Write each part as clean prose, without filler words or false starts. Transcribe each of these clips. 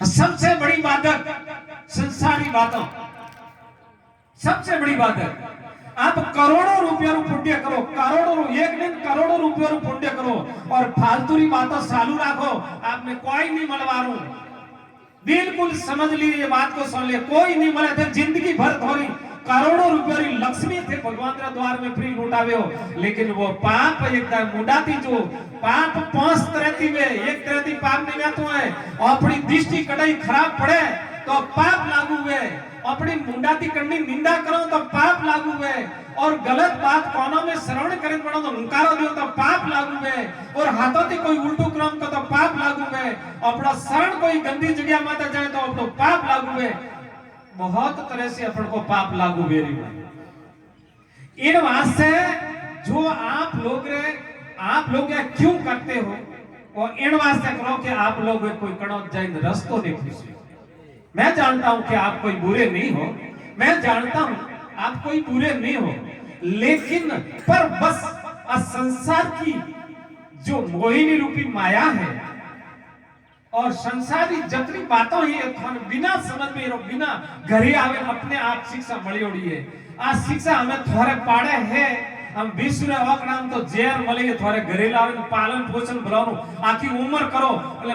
सबसे बड़ी बाधक संसारी बातों, सबसे बड़ी बाधक। आप करोड़ों रुपया पुण्य करो, करोड़ों एक दिन करोड़ों रुपया पुण्य करो और फालतू बातों चालू रखो, आपने कोई नहीं मलवारू। बिल्कुल समझ लीजिए, बात को सुन ले, कोई नहीं मले थे जिंदगी भर थोड़ी करोड़ों रुपया लक्ष्मी थे भगवान के द्वार में फ्री लुटावे हो, लेकिन वो पाप एकदम मुंडाती जो पाप पांच तरह की वे एक तरह की पाप नहीं जातो है। अपनी दृष्टि कड़ाई खराब पड़े तो पाप लागू हुए, अपनी मुंडाती करनी निंदा करो तो पाप लागू हुए, और गलत बात कानों में श्रवण करें पड़ो तो हुंकारो दियो तो पाप लागू हुए, और हाथों से कोई उल्टू क्रम को तो पाप लागू हुए, अपना शरण कोई गंदी जगह माता जाए तो अपनो पाप लागू हुए। बहुत तरह से अपन को पाप लागू बेरी इन वास्ते जो आप लोग क्यों करते हो, और इन वास्ते करो कि आप लोग कोई कड़ो जाइन रस्तो नहीं पूछे। मैं जानता हूं कि आप कोई बुरे नहीं हो, मैं जानता हूं आप कोई बुरे नहीं हो, लेकिन पर बस संसार की जो मोहिनी रूपी माया है और संसारी जतरी बातों ही बिना समझ में बिना घरे आवे अपने आप शिक्षा मળી ओड़ी है। आ शिक्षा हमें थोड़े पाड़े है, हम विश्व नाम तो जेर मળી थोड़े घरे लावे पालन पोषण भलानो आखी उम्र करो એટલે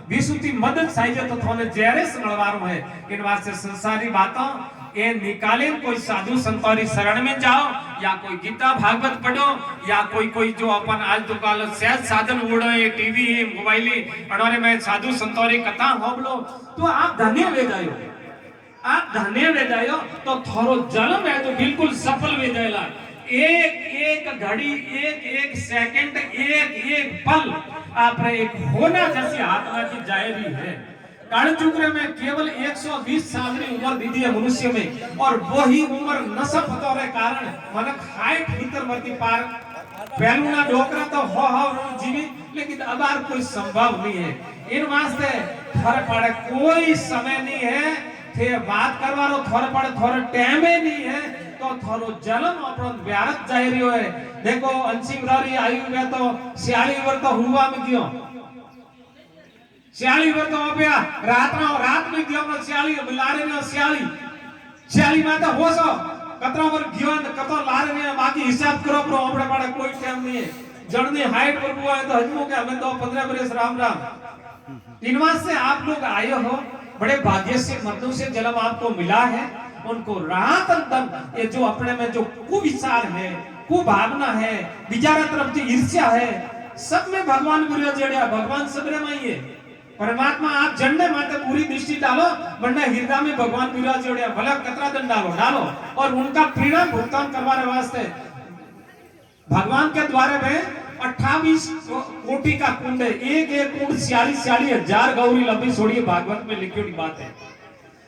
विश्व की मदद चाहिए तो थोने जेरे से मळवारो है। इन वास्ते संसारी बातों ये निकाले, कोई साधु संतोरी शरण में जाओ या कोई गीता भागवत पढ़ो या कोई जो अपन आज तो काल सहज साधन उड़ो ये टीवी है मोबाइल अनोरे में साधु संतोरी कथा होबलो तो आप धन्य वे जायो, आप धन्य वे जायो तो थोरो जन्म है तो बिल्कुल सफल वे जाएला। एक एक घड़ी एक एक सेकंड एक एक पल आप एक होना जैसी आत्मा की जायरी है। कालचक्र में केवल 120 साल की उम्र दी है मनुष्य में, और वही उम्र नशा होने कारण मन हाइट भीतर मरती पार पहलूना डोकरा तो हो जीवी, लेकिन अब कोई संभव नहीं है। इन वास्ते थोड़े पड़े कोई समय नहीं है थे बात करवानो, थोड़े पड़े थोड़े टाइम ही नहीं है तो थोड़ो जन्म अपन व्यारत जाय रही है। देखो अंशिम रारी आयु में तो 46 वर्ष तो हुआ में क्यों 46 वर्ष तो अप्या रात में क्यों 46 लारे में 46 में तो होसो कतरा पर क्यों कतो लारे में बाकी हिसाब करो प्रो अपने पड़े कोई टाइम नहीं है। जड़ने हाइट पर हुआ है तो हजमो के हमें तो 15 वर्ष राम राम। इन वास्ते आप लोग आए हो, बड़े भाग्य से मर्दों से जन्म आपको मिला है, उनको रात अंतम ये जो अपने में जो कुविचार है कुभावना है विचारा तरफ जो ईर्ष्या है सब में भगवान गुरु जड़िया भगवान सबरे में ही है। परमात्मा आप जन्ने माते पूरी दृष्टि डालो, वरना हृदय में भगवान गुरु जड़िया भला कतरा दंड डालो और उनका पीड़ा भुगतान करवाने वास्ते भगवान के द्वारे में 28 कोटि का कुंड है, एक एक कुंड 46 हजार गौरी लंबी छोड़िए भागवत में लिखी हुई बात है।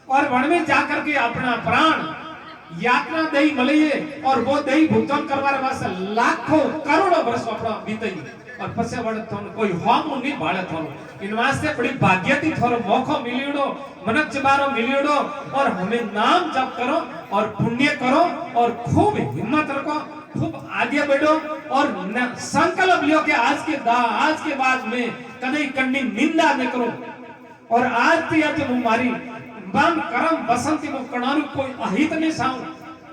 और वन में जाकर के अपना प्राण यात्रा दही मलिए और वो दही भुगतान करवाने वास्ते लाखों करोड़ों वर्ष अपना बीते और पसे वड़ कोई होम नहीं भाड़े थोरो। इन वास्ते बड़ी भाग्यती थोरो मौको मिलियो मनक जबारो मिलियो, और हमें नाम जप करो और पुण्य करो और खूब हिम्मत रखो, खूब आगे बढ़ो और संकल्प लियो कि आज के बाद में कभी कन्नी निंदा न करो। और आज तो हमारी बन करम बसंती मु कणारू कोई अहित नहीं साऊ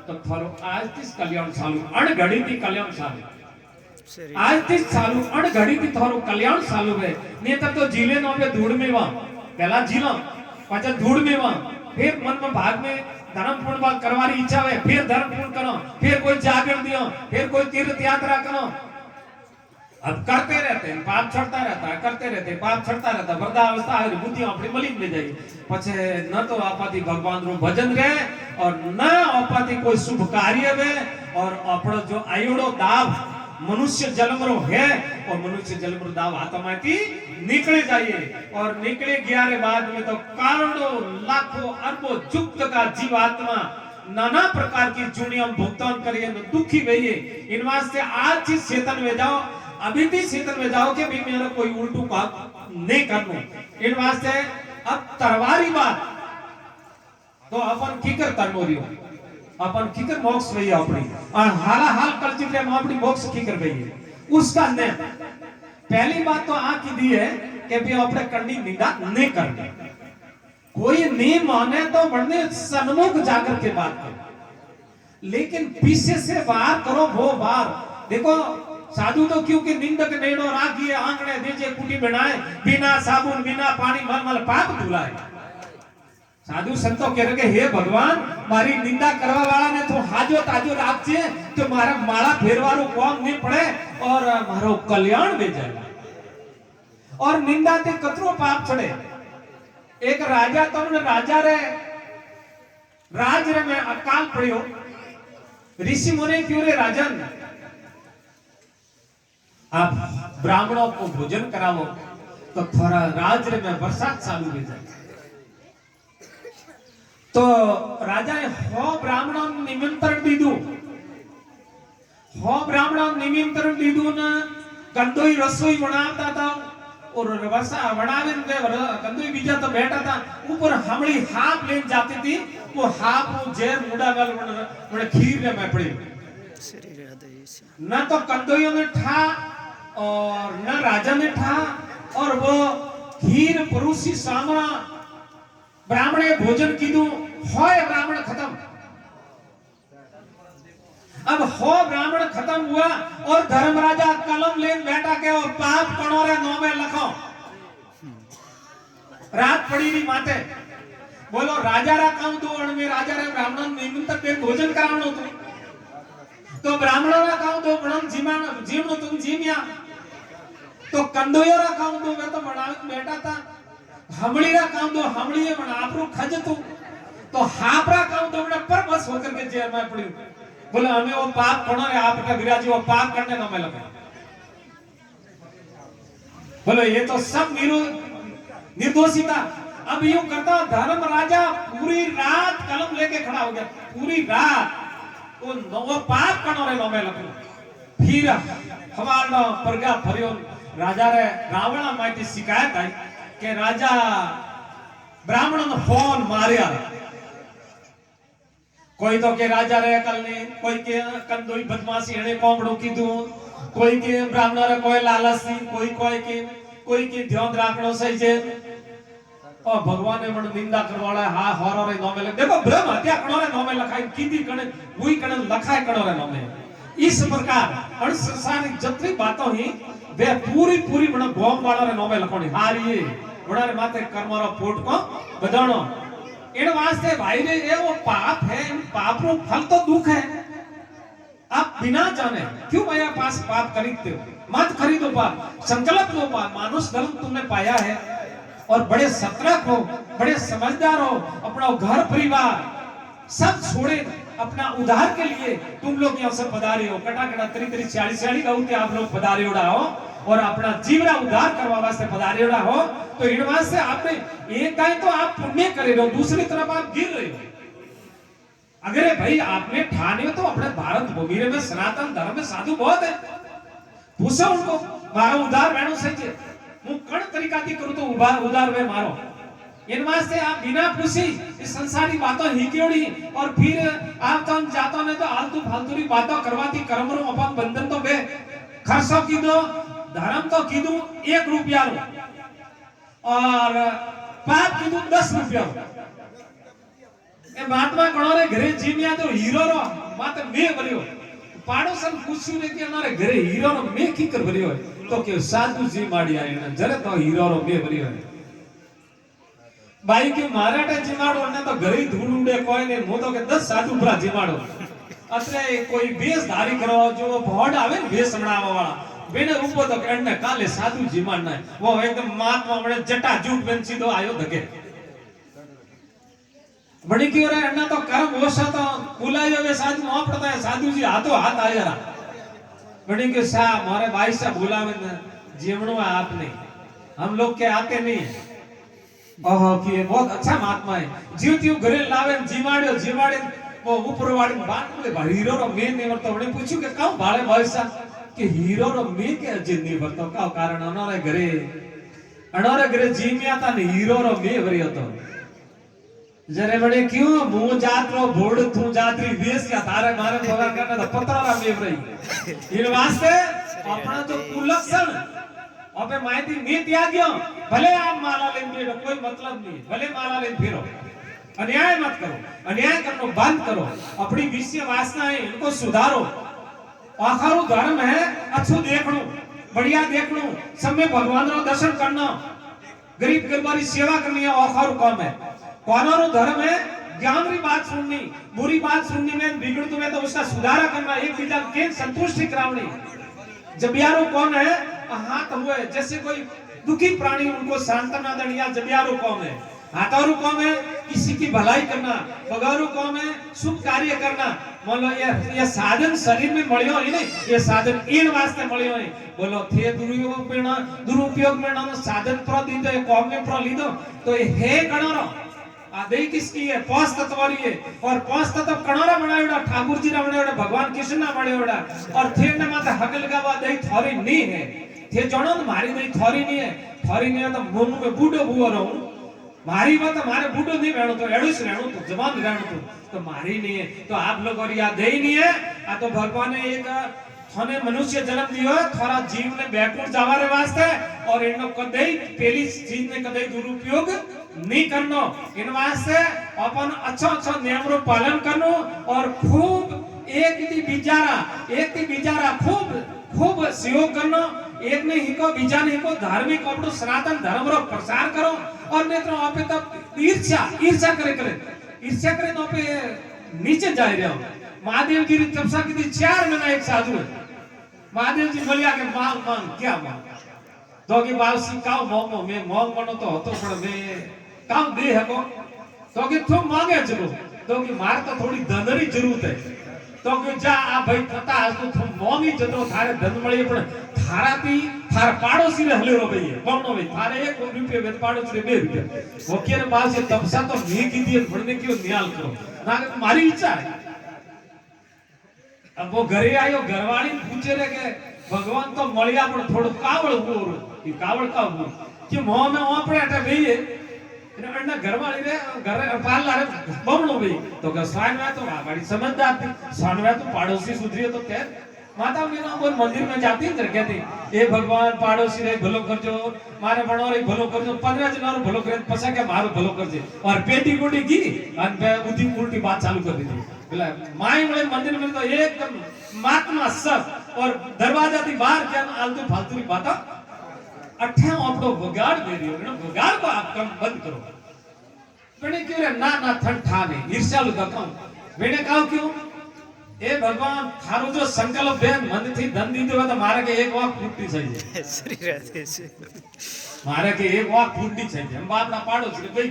तो थोरो आज तिस कल्याण सालू अण घड़ी थी कल्याण सालू आज तिस सालू अण घड़ी थी थोरो कल्याण सालू है। नेता तो जिले नो पे धूड़ में वा पहला जिला पाछा धूड़ में वा, फिर मन में भाग में धर्म पूर्ण बात करवानी इच्छा है, फिर धर्म पूर्ण करो, फिर कोई जागरण दियो, फिर कोई तीर्थ यात्रा करो। अब करते रहते हैं पाप छड़ता रहता है, करते रहते पाप छड़ता रहता है, वृद्धावस्था है बुद्धि अपनी मलिन ले जाएगी पछे न तो आपाती भगवान रो भजन रहे और न आपाती कोई शुभ कार्य वे, और अपनो जो आयुड़ो दाव मनुष्य जन्म रो है और मनुष्य जन्म रो दाव आत्मा की निकले जाइए। और निकले गया रे बाद में तो करोड़ों लाखों अरबों युग का जीवात्मा नाना प्रकार की चुनियां भुगतान करिए दुखी भइए। इन वास्ते आज चीज चेतन में जाओ, अभी भी चेतन में जाओ कि भी मेरा कोई उल्टू काम नहीं करना। इन वास्ते अब तरवारी बात तो अपन किकर करनो रियो, अपन किकर मोक्ष भई अपनी और हाल कल चित्रे में अपनी मोक्ष किकर भई उसका ने पहली बात तो आ की दी है कि भी अपने करनी निंदा नहीं करनी। कोई नहीं माने तो बढ़ने सन्मुख जाकर के बात करो, लेकिन पीछे से वार करो वो वार। देखो साधु तो क्योंकि निंदक नेड़ो राखिए आंगणे दीजे कुटी बनाए, बिना साबुन बिना पानी मल मल पाप धुलाए। साधु संतो कह रहे हे भगवान मारी निंदा करवा वाला ने तो हाजो ताजो राखजे तो मारा माला फेरवारो काम नहीं पड़े और मारो कल्याण दे जाए। और निंदा ते कतरो पाप चढ़े। एक राजा तमने राजा रे राज रे में अकाल पड़ियो, ऋषि मुनि क्यों रे राजन आप ब्राह्मणों को भोजन करावो तो थोड़ा राज रे में बरसात चालू हो जाए। तो राजा ने हो ब्राह्मणों निमंत्रण दीदू, हो ब्राह्मणों निमंत्रण दीदू न कंदोई रसोई बनाता था और रसा बनावे ने कंदोई बीजा तो बैठा था ऊपर हमड़ी हाथ लेन जाती थी, वो हाथ वो जेर मुड़ा गल बड़े खीर में मैं पड़ी न तो कंदोइयों ने ठा और न राजा ने ठा और वो खीर परोसी सामना ब्राह्मणे भोजन कीधु होय ब्राह्मण खत्म। अब हो ब्राह्मण खत्म हुआ और धर्मराजा कलम लेन बैठा के और पाप कणोरे नो में लखो। रात पड़ी री माते बोलो राजा रा काम दो और में राजा रे ब्राह्मण निमंत्रण पे भोजन करावनो तो ब्राह्मण रा काम दो ब्राह्मण जीवन जीवनो तुम जीमिया तो कंदोयो रा काम दो वे तो बनावे बैठा था, हमड़ी रा काम दो हमड़ी ये बना आपरो खज तो हापरा काम दो बड़ा पर बस होकर के जेल में पड़ी। बोले हमें वो पाप करो रे आपका विराजी वो पाप करने ना मैं लगे। बोले ये तो सब निर्दोषी था। अब यूं करता धर्म राजा पूरी रात कलम लेके खड़ा हो गया, पूरी रात वो पाप करो रे ना मैं लगे। फिर हमारा प्रज्ञा भरियो राजा रे रावण माइती शिकायत आई कि राजा ब्राह्मण ने फोन मारिया, कोई तो के राजा रे अकल ने, कोई के कंदोई बदमाशी हणे कोमड़ो कीधु, कोई के ब्राह्मण रे कोई लालच नहीं, कोई के ध्यान राखणो सही छे और भगवान ने मन निंदा करवाड़ा हा होरो रे नोमे लख। देखो ब्रह्म हत्या कणो रे नोमे लखाई कीधी कणे बुई कणे लखाय कणो रे नोमे। इस प्रकार हर संसारिक जतरी बातों ही वे पूरी मन गोम वाला रे नोमे लखोनी हारी बड़ा रे माथे कर्मरो पोट को बधाणो। इन वास्ते भाई रे ये वो पाप है, पाप रो फल तो दुख है। आप बिना जाने क्यों मेरे पास पाप खरीदते हो? मत खरीदो पाप, संकल्प लो पाप। मानुष धर्म तुमने पाया है और बड़े सतर्क हो, बड़े समझदार हो, अपना घर परिवार सब छोड़े अपना उद्धार के लिए तुम लोग यहाँ से पधारे हो। कटा तरी 40 गाँव आप लोग पधारे हो और अपना जीवरा उद्धार करवा वास्ते पधारे हो। तो इन वास्ते आपने एक गाय तो आप पुण्य करे हो, दूसरी तरफ आप गिर रहे हो। अगर भाई आपने ठाने हो तो अपने भारत भूमि में सनातन धर्म में साधु बहुत है, पूछो उनको मारो उद्धार बहनों सही है मु कण तरीका थी करूं तो उद्धार वे मारो। इन वास्ते आप बिना पूछी इस संसारी बातों ही क्योड़ी और फिर आप तो जातो ने तो आलतू फालतू बातों करवाती कर्म रो अपन बंधन तो बे खर्चो की दो धर्म तो की दूं 1 रुपया और पाप की दूं 10 रुपया। ए महात्मा कणो रे घरे जीमिया तो हीरो रो माते में भरियो पाड़ोसन पूछ्यू ने कि हमारे घरे हीरो रो में की कर भरियो तो के साधु जी माडिया ने जरे तो हीरो रो में भरियो भाई के महाराटे जीमाडो ने तो घरे धूल उड़े कोई ने मो तो के 10 साधु भरा जीमाडो अतरे कोई वेश धारी करो जो भोड आवे ने वेश बनावा वाला बेने ऊपर तो अण्णे काले साधु जी मानना वो एकदम महात्मा बड़े जटा जूट बन सीधो आयो धके बड़ी की रे अण्णा तो कर्म होसा तो बुलायो वे साधु वहां पड़ता है साधु जी हाथों हाथ आया रहा बड़ी के सा मारे भाई साहब बुलावे न जीवणो आप नहीं हम लोग के आते नहीं। ओहो कि ये बहुत अच्छा महात्मा है जीव तीव घरे लावे जीवाड़े वो ऊपर वाले बात बोले हीरो रो में नहीं वर्तो बड़े पूछू के काऊ भाड़े भाई साहब कि हीरो रो में के जिंदगी वर्तो का कारण अनोरे घरे जीमिया था ने हीरो रो में भरियो तो जरे बड़े क्यों मुंह जात रो बोड़ तू जातरी वेश या तारे मारे भगवान करने तो पत्रा रा में भरी इन वास्ते अपना जो कुलक्षण अबे मायदी नी त्याग्यो भले आप माला लेने फिरो कोई मतलब नहीं, भले माला लेने फिरो, अन्याय मत करो, अन्याय करना बंद करो, अपनी विषय वासनाएं इनको सुधारो। आखिर धर्म है अच्छो देखनो, बढ़िया देखनो, समय भगवान रो दर्शन करना, गरीब गरीबारी सेवा करनी है, आखिर काम है। कौनरो धर्म है ज्ञान री बात सुननी, बुरी बात सुननी में बिगड़ तो मैं तो उसका सुधारा करना, एक बीजा के संतुष्टि करावनी। जबियारो कौन है? हाथ हुए जैसे कोई दुखी प्राणी उनको सांत्वना देनी, या जबियारो कौन है? हाथारू कौन है? किसी की भलाई करना। पगारू कौन है? शुभ कार्य करना। मान लो ये साधन शरीर में मळ्यो है नहीं, ये साधन इन वास्ते मळ्यो है। बोलो थे दुरुपयोग में ना साधन प्र दीदो, कौम में प्र लीदो तो ये है कणरो आदि किसकी है? पांच तत्वारी है। और पांच तत्व कणोरा बनायोड़ा, ठाकुर जी रा बनायोड़ा, भगवान कृष्ण ना बनायोड़ा। और थे ने माथे हगल गावा दई थोरी नहीं है, थे जणो मारी दई थोरी नहीं है, थोरी नहीं है तो मुंह में बूढ़ो बुओ रहूं, मारी बात मारे बूढ़ो नहीं रहणो तो एडुस रहणो तो जवान रहणो तो मारी नहीं है। तो आप लोग और याद दे ही नहीं है। आ तो भगवान ने एक थाने मनुष्य जन्म दियो है थारा जीव ने बैकुंठ जावा रे वास्ते, और इनो कदई पहली चीज ने कदई दुरुपयोग नहीं करनो। इन वास्ते अपन अच्छा नियम रो पालन करनो, और खूब एक दी बिचारा खूब सहयोग करनो। एक ने हिको बीजा ने हिको धार्मिक अपनो सनातन धर्म रो प्रचार करो। और नेत्रों आपे तब ईर्ष्या करे तो पे नीचे जा रहे हो। महादेव जी री तपस्या की थी 4 महीना एक साधु है। महादेव जी बोलिया के मांग क्या मांग तो कि बावसी काव मोंगो में मोंग बनो तो होतो पण में काम दे हको तो कि तुम मांगे चलो तो कि मार तो थोड़ी धनरी जरूरत है तो कि जा आ भाई थता तो तुम मोंगी जतो थारे धन मळी पण थाराती थार पाड़ोसी रे हलेरो भई बमनो भई थारे 1 रुपया वेद पाड़ोसी रे 2 रुपया वो केरे पास से तपसा तो नहीं की दी भणने क्यों न्याल करो ना मारी इच्छा है। अब वो घरे आयो घरवाली पूछे रे के भगवान तो मळिया पण थोड़ो कावळ हुओ ई कावळ का हुओ कि मोह में ओपड़े अटे भई इने घरवाली रे घर पाला रे बमणो भई तो के स्वानवा तो बड़ी समझदार थी स्वानवा तो पाड़ोसी सुधरियो तो ते माता मीना कोई मंदिर में जाती है कहती ए भगवान पाड़ोसी रे भलो करजो मारे बणो रे भलो करजो 15 जना रो भलो करे पछा के मारो भलो करजे और पेटी कोटी की अन पे उठी उल्टी बात चालू कर दी बोला माई वाले मंदिर में तो एकदम महात्मा सब और दरवाजा थी बाहर क्या आलतू फालतू की बात अठा अपनो बगाड़ दे रही हो बगाड़ को आप कम बंद करो मैंने क्यों रे ना ठंडा नहीं ईर्ष्यालु दकाऊं मैंने कहा क्यों ए भगवान थारो जो संकल्प बेन मन थी धन दी दो तो मारे के एक वाक फूटनी चाहिए श्री राधे से मारे के एक वाक फूटनी चाहिए हम बाप ना पाड़ो से गई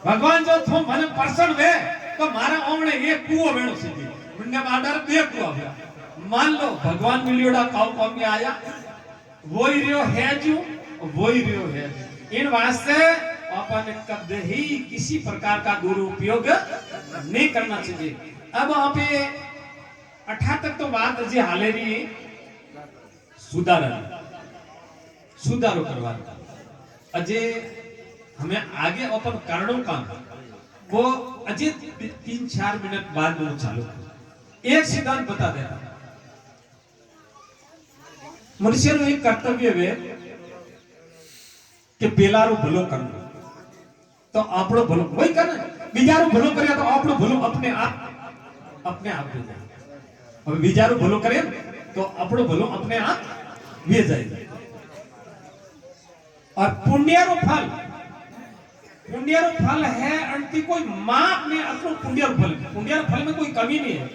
भगवान जो तुम मन पर्सन वे तो मारा ओमणे एक कुओ वेणो सीधी मुंडे बाडर 2 कुआ गया मान लो भगवान मिलियोड़ा काउ कौम में आया वही रियो है जो वही रियो है इन वास्ते अपन कभी ही किसी प्रकार का दुरुपयोग नहीं करना चाहिए। अब वहां पे 18 तक तो बात जी हाले रही सुधारो करवा अजय हमें आगे अपन कारणों का वो अजय 3-4 मिनट बाद वो चालू एक सिद्धांत बता देता मनुष्य रो एक कर्तव्य है कि पेलारो भलो करना तो आपड़ो भलो वही करना बीजारो भलो करे तो आपड़ो भलो अपने आप हो जाए अब बीजारो भलो करे तो आपड़ो भलो अपने आप वे जाए। और पुण्यरो फल है अंति कोई माप में अपनो पुण्यरो फल में कोई कमी नहीं है।